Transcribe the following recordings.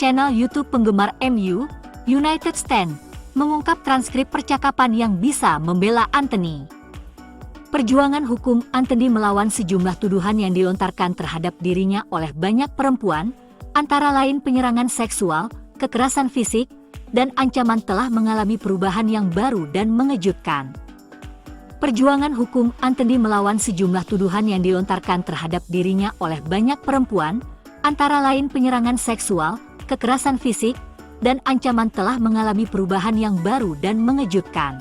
channel YouTube penggemar MU, United Stand, mengungkap transkrip percakapan yang bisa membela Anthony. Perjuangan hukum Anthony melawan sejumlah tuduhan yang dilontarkan terhadap dirinya oleh banyak perempuan, antara lain penyerangan seksual, kekerasan fisik, dan ancaman telah mengalami perubahan yang baru dan mengejutkan. Perjuangan hukum Anthony melawan sejumlah tuduhan yang dilontarkan terhadap dirinya oleh banyak perempuan, antara lain penyerangan seksual, kekerasan fisik, dan ancaman telah mengalami perubahan yang baru dan mengejutkan.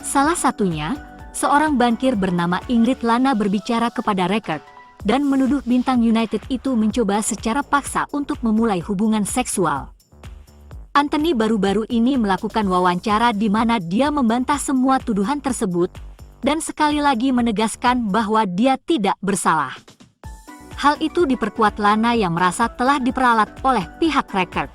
Salah satunya, seorang bankir bernama Ingrid Lana berbicara kepada Record dan menuduh bintang United itu mencoba secara paksa untuk memulai hubungan seksual. Anthony baru-baru ini melakukan wawancara di mana dia membantah semua tuduhan tersebut dan sekali lagi menegaskan bahwa dia tidak bersalah. Hal itu diperkuat Lana yang merasa telah diperalat oleh pihak Record.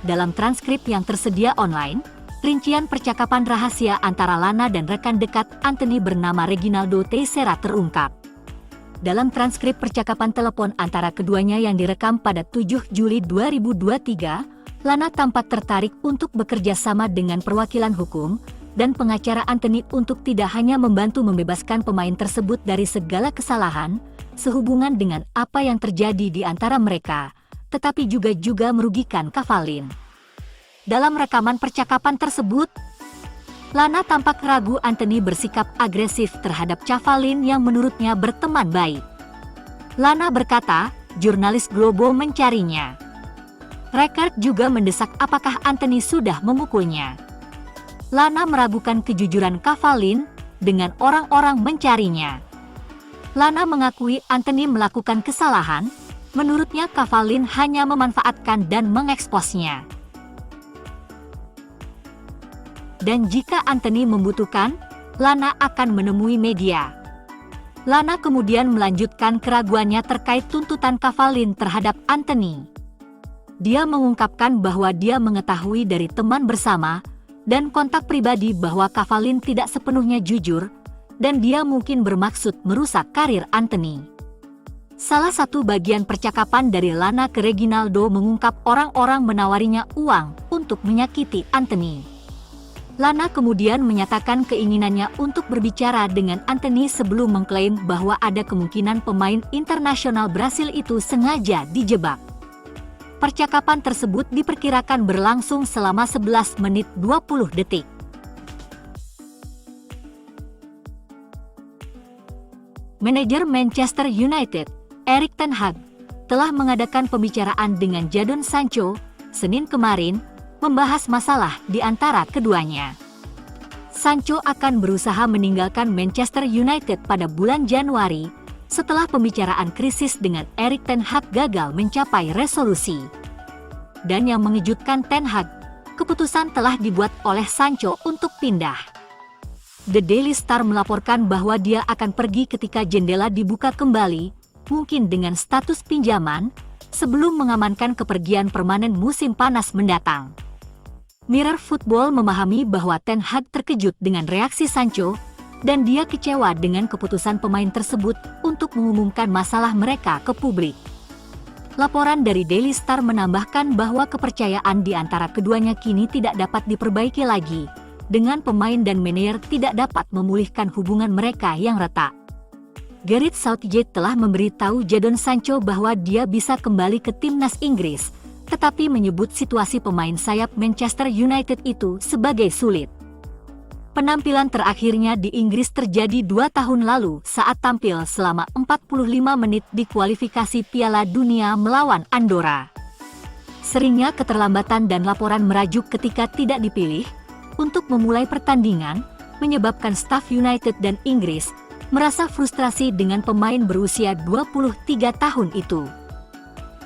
Dalam transkrip yang tersedia online, rincian percakapan rahasia antara Lana dan rekan dekat Anthony bernama Reginaldo Teixeira terungkap. Dalam transkrip percakapan telepon antara keduanya yang direkam pada 7 Juli 2023, Lana tampak tertarik untuk bekerja sama dengan perwakilan hukum dan pengacara Anthony untuk tidak hanya membantu membebaskan pemain tersebut dari segala kesalahan sehubungan dengan apa yang terjadi di antara mereka, tetapi juga merugikan Cavallin. Dalam rekaman percakapan tersebut, Lana tampak ragu Anthony bersikap agresif terhadap Cavallin yang menurutnya berteman baik. Lana berkata, jurnalis Globo mencarinya. Record juga mendesak apakah Anthony sudah memukulnya. Lana meragukan kejujuran Cavallin dengan orang-orang mencarinya. Lana mengakui Anthony melakukan kesalahan, menurutnya Cavallin hanya memanfaatkan dan mengeksposnya. Dan jika Anthony membutuhkan, Lana akan menemui media. Lana kemudian melanjutkan keraguannya terkait tuntutan Cavallin terhadap Anthony. Dia mengungkapkan bahwa dia mengetahui dari teman bersama dan kontak pribadi bahwa Cavallin tidak sepenuhnya jujur dan dia mungkin bermaksud merusak karir Anthony. Salah satu bagian percakapan dari Lana ke Reginaldo mengungkap orang-orang menawarinya uang untuk menyakiti Anthony. Lana kemudian menyatakan keinginannya untuk berbicara dengan Anthony sebelum mengklaim bahwa ada kemungkinan pemain internasional Brasil itu sengaja dijebak. Percakapan tersebut diperkirakan berlangsung selama 11 menit 20 detik. Manajer Manchester United, Erik ten Hag, telah mengadakan pembicaraan dengan Jadon Sancho, Senin kemarin, membahas masalah di antara keduanya. Sancho akan berusaha meninggalkan Manchester United pada bulan Januari, setelah pembicaraan krisis dengan Erik ten Hag gagal mencapai resolusi. Dan yang mengejutkan ten Hag, keputusan telah dibuat oleh Sancho untuk pindah. The Daily Star melaporkan bahwa dia akan pergi ketika jendela dibuka kembali, mungkin dengan status pinjaman, sebelum mengamankan kepergian permanen musim panas mendatang. Mirror Football memahami bahwa ten Hag terkejut dengan reaksi Sancho, dan dia kecewa dengan keputusan pemain tersebut untuk mengumumkan masalah mereka ke publik. Laporan dari Daily Star menambahkan bahwa kepercayaan di antara keduanya kini tidak dapat diperbaiki lagi, dengan pemain dan manajer tidak dapat memulihkan hubungan mereka yang retak. Gareth Southgate telah memberitahu Jadon Sancho bahwa dia bisa kembali ke timnas Inggris, tetapi menyebut situasi pemain sayap Manchester United itu sebagai sulit. Penampilan terakhirnya di Inggris terjadi 2 tahun lalu saat tampil selama 45 menit di kualifikasi Piala Dunia melawan Andorra. Seringnya keterlambatan dan laporan merajuk ketika tidak dipilih untuk memulai pertandingan, menyebabkan staf United dan Inggris merasa frustrasi dengan pemain berusia 23 tahun itu.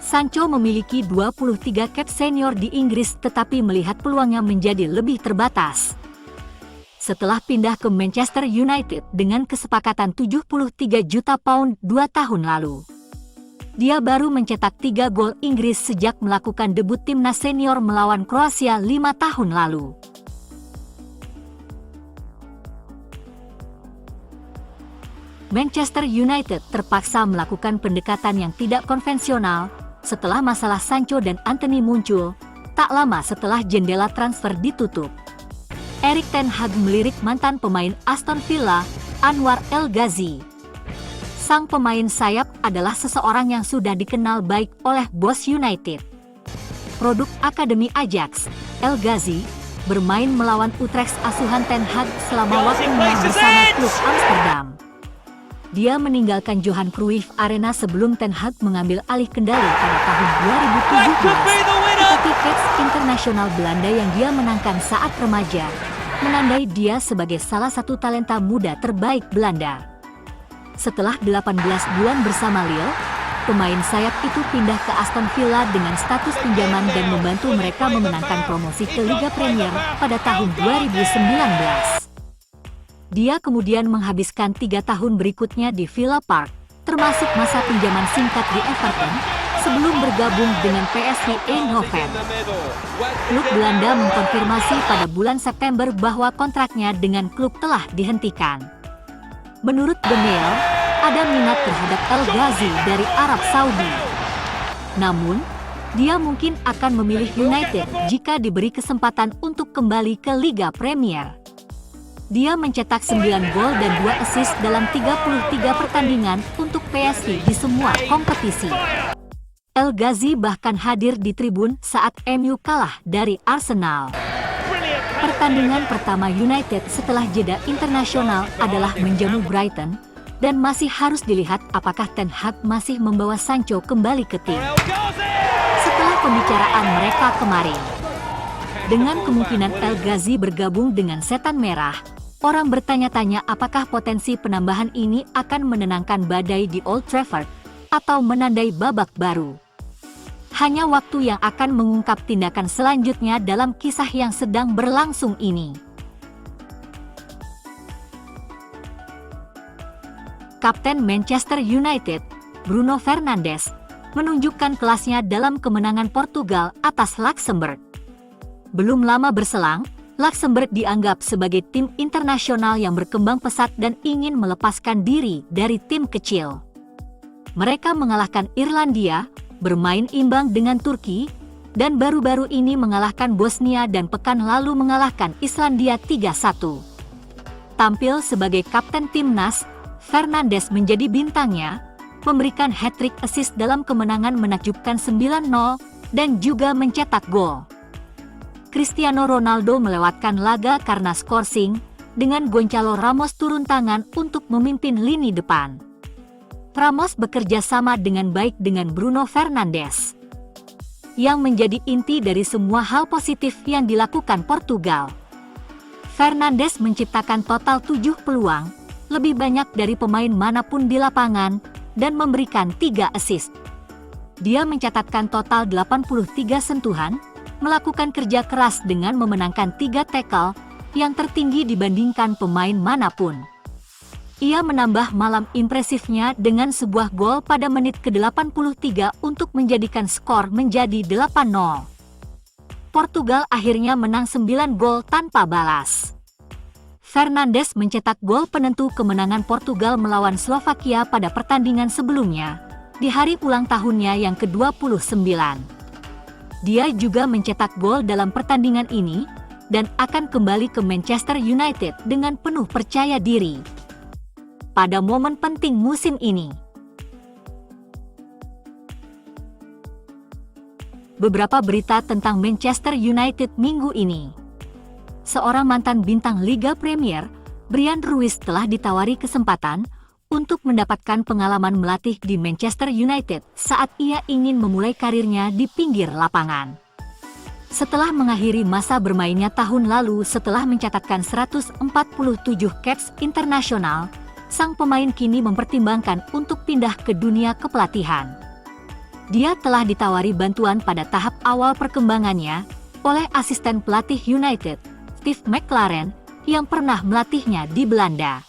Sancho memiliki 23 cap senior di Inggris tetapi melihat peluangnya menjadi lebih terbatas. Setelah pindah ke Manchester United dengan kesepakatan 73 juta pound 2 tahun lalu. Dia baru mencetak 3 gol Inggris sejak melakukan debut timnas senior melawan Kroasia 5 tahun lalu. Manchester United terpaksa melakukan pendekatan yang tidak konvensional setelah masalah Sancho dan Antony muncul, tak lama setelah jendela transfer ditutup. Erik ten Hag melirik mantan pemain Aston Villa, Anwar El Ghazi. Sang pemain sayap adalah seseorang yang sudah dikenal baik oleh bos United. Produk Akademi Ajax, El Ghazi bermain melawan Utrecht asuhan Ten Hag selama waktunya bersama klub Amsterdam. Dia meninggalkan Johan Cruyff Arena sebelum Ten Hag mengambil alih kendali pada tahun 2017. Tetapi Ajax internasional Belanda yang dia menangkan saat remaja, menandai dia sebagai salah satu talenta muda terbaik Belanda. Setelah 18 bulan bersama Lille, pemain sayap itu pindah ke Aston Villa dengan status pinjaman dan membantu mereka memenangkan promosi ke Liga Premier pada tahun 2019. Dia kemudian menghabiskan 3 tahun berikutnya di Villa Park, termasuk masa pinjaman singkat di Everton, sebelum bergabung dengan PSV Eindhoven. Klub Belanda mengkonfirmasi pada bulan September bahwa kontraknya dengan klub telah dihentikan. Menurut The Mail, ada minat terhadap El Ghazi dari Arab Saudi. Namun, dia mungkin akan memilih United jika diberi kesempatan untuk kembali ke Liga Premier. Dia mencetak 9 gol dan 2 assist dalam 33 pertandingan untuk PSV di semua kompetisi. El Ghazi bahkan hadir di tribun saat MU kalah dari Arsenal. Pertandingan pertama United setelah jeda internasional adalah menjamu Brighton, dan masih harus dilihat apakah Ten Hag masih membawa Sancho kembali ke tim. Setelah pembicaraan mereka kemarin, dengan kemungkinan El Ghazi bergabung dengan Setan Merah, orang bertanya-tanya apakah potensi penambahan ini akan menenangkan badai di Old Trafford atau menandai babak baru. Hanya waktu yang akan mengungkap tindakan selanjutnya dalam kisah yang sedang berlangsung ini. Kapten Manchester United, Bruno Fernandes, menunjukkan kelasnya dalam kemenangan Portugal atas Luxembourg. Belum lama berselang, Luxembourg dianggap sebagai tim internasional yang berkembang pesat dan ingin melepaskan diri dari tim kecil. Mereka mengalahkan Irlandia, bermain imbang dengan Turki, dan baru-baru ini mengalahkan Bosnia dan pekan lalu mengalahkan Islandia 3-1. Tampil sebagai kapten timnas, Fernandes menjadi bintangnya, memberikan hat-trick assist dalam kemenangan menakjubkan 9-0 dan juga mencetak gol. Cristiano Ronaldo melewatkan laga karena skorsing, dengan Gonçalo Ramos turun tangan untuk memimpin lini depan. Ramos bekerja sama dengan baik dengan Bruno Fernandes, yang menjadi inti dari semua hal positif yang dilakukan Portugal. Fernandes menciptakan total 7 peluang, lebih banyak dari pemain manapun di lapangan, dan memberikan 3 assist. Dia mencatatkan total 83 sentuhan, melakukan kerja keras dengan memenangkan 3 tackle, yang tertinggi dibandingkan pemain manapun. Ia menambah malam impresifnya dengan sebuah gol pada menit ke-83 untuk menjadikan skor menjadi 8-0. Portugal akhirnya menang 9 gol tanpa balas. Fernandes mencetak gol penentu kemenangan Portugal melawan Slovakia pada pertandingan sebelumnya, di hari ulang tahunnya yang ke-29. Dia juga mencetak gol dalam pertandingan ini, dan akan kembali ke Manchester United dengan penuh percaya diri pada momen penting musim ini. Beberapa berita tentang Manchester United minggu ini. Seorang mantan bintang Liga Premier, Bryan Ruiz telah ditawari kesempatan untuk mendapatkan pengalaman melatih di Manchester United saat ia ingin memulai karirnya di pinggir lapangan. Setelah mengakhiri masa bermainnya tahun lalu setelah mencatatkan 147 caps internasional, sang pemain kini mempertimbangkan untuk pindah ke dunia kepelatihan. Dia telah ditawari bantuan pada tahap awal perkembangannya oleh asisten pelatih United, Steve McClaren, yang pernah melatihnya di Belanda.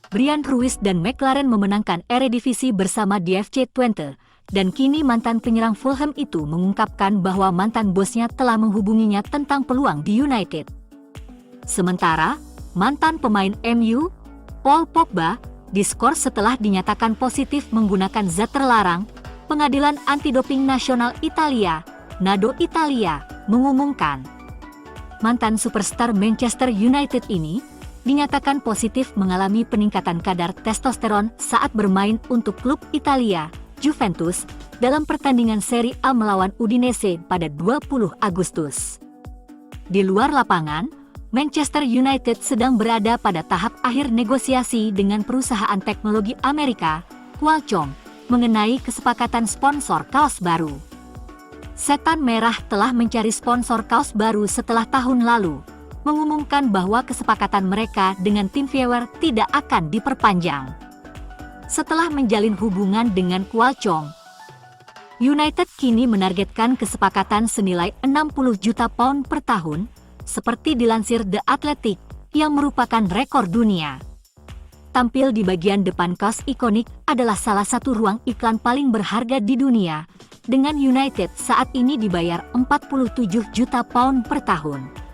Bryan Ruiz dan McClaren memenangkan Eredivisie bersama di FC Twente, dan kini mantan penyerang Fulham itu mengungkapkan bahwa mantan bosnya telah menghubunginya tentang peluang di United. Sementara, mantan pemain MU, Paul Pogba, diskors setelah dinyatakan positif menggunakan zat terlarang, Pengadilan Antidoping Nasional Italia, NADO Italia, mengumumkan mantan superstar Manchester United ini dinyatakan positif mengalami peningkatan kadar testosteron saat bermain untuk klub Italia, Juventus, dalam pertandingan Serie A melawan Udinese pada 20 Agustus. Di luar lapangan, Manchester United sedang berada pada tahap akhir negosiasi dengan perusahaan teknologi Amerika, Qualcomm, mengenai kesepakatan sponsor kaos baru. Setan Merah telah mencari sponsor kaos baru setelah tahun lalu, mengumumkan bahwa kesepakatan mereka dengan TeamViewer tidak akan diperpanjang. Setelah menjalin hubungan dengan Qualcomm, United kini menargetkan kesepakatan senilai 60 juta pound per tahun, seperti dilansir The Athletic, yang merupakan rekor dunia. Tampil di bagian depan kaos ikonik adalah salah satu ruang iklan paling berharga di dunia, dengan United saat ini dibayar 47 juta pound per tahun.